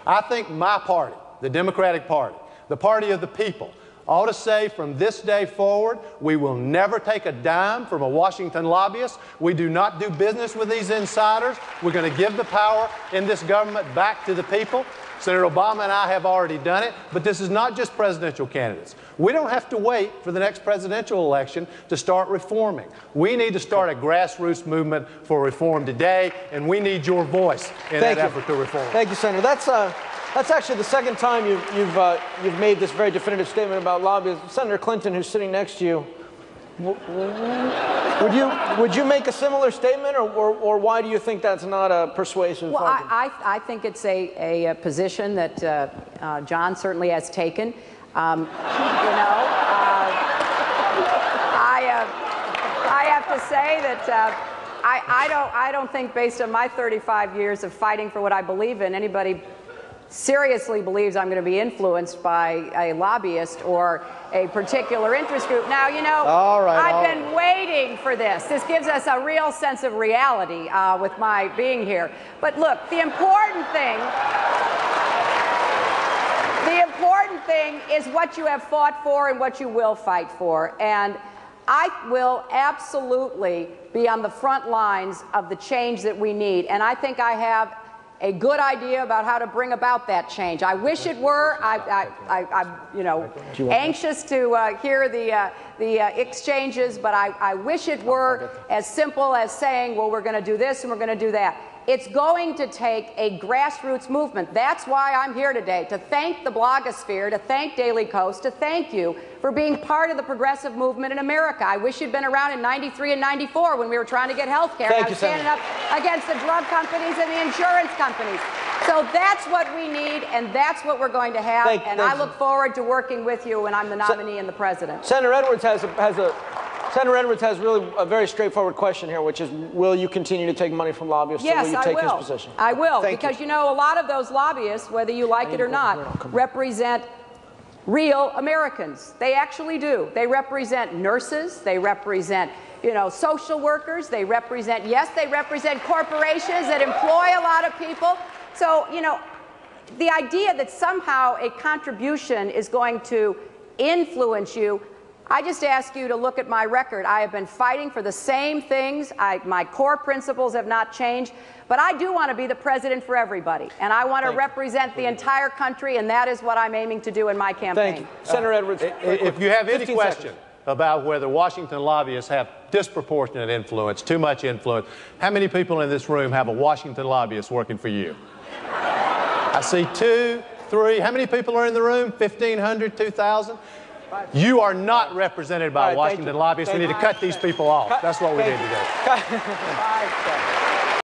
I think my party, the Democratic Party, the party of the people, ought to say from this day forward, we will never take a dime from a Washington lobbyist. We do not do business with these insiders. We're going to give the power in this government back to the people. Senator Obama and I have already done it, but this is not just presidential candidates. We don't have to wait for the next presidential election to start reforming. We need to start a grassroots movement for reform today, and we need your voice in that effort to reform. Thank you, Senator. That's actually the second time you've made this very definitive statement about lobbyists. Senator Clinton, who's sitting next to you, would you make a similar statement, or why do you think that's not a persuasive argument? Well, I think it's a position that John certainly has taken. I have to say that I don't think, based on my 35 years of fighting for what I believe in, anybody seriously believes I'm going to be influenced by a lobbyist or a particular interest group. Now, I've been waiting for this. This gives us a real sense of reality with my being here. But look, the important thing is what you have fought for and what you will fight for. And I will absolutely be on the front lines of the change that we need. And I think I have a good idea about how to bring about that change. I wish it were. I'm anxious to hear the exchanges, but I wish it were as simple as saying, well, we're going to do this and we're going to do that. It's going to take a grassroots movement. That's why I'm here today, to thank the blogosphere, to thank Daily Kos, to thank you for being part of the progressive movement in America. I wish you'd been around in '93 and '94 when we were trying to get health care. I was standing up against the drug companies and the insurance companies. So that's what we need, and that's what we're going to have. I look forward to working with you when I'm the nominee and the president. Senator Edwards has really a very straightforward question here, which is, will you continue to take money from lobbyists? Yes, or will you take his position? I will, because a lot of those lobbyists, whether you like it or not, represent real Americans. They actually do. They represent nurses. They represent, social workers. They represent corporations that employ a lot of people. So, the idea that somehow a contribution is going to influence you, I just ask you to look at my record. I have been fighting for the same things. My core principles have not changed. But I do want to be the president for everybody. And I want to represent the entire country, and that is what I'm aiming to do in my campaign. Thank you. Senator Edwards. If you have any question about whether Washington lobbyists have disproportionate influence, too much influence, how many people in this room have a Washington lobbyist working for you? I see 2, 3. How many people are in the room? 1,500, 2,000? You are not represented by Washington lobbyists. We need to cut these people off. That's what we need to do.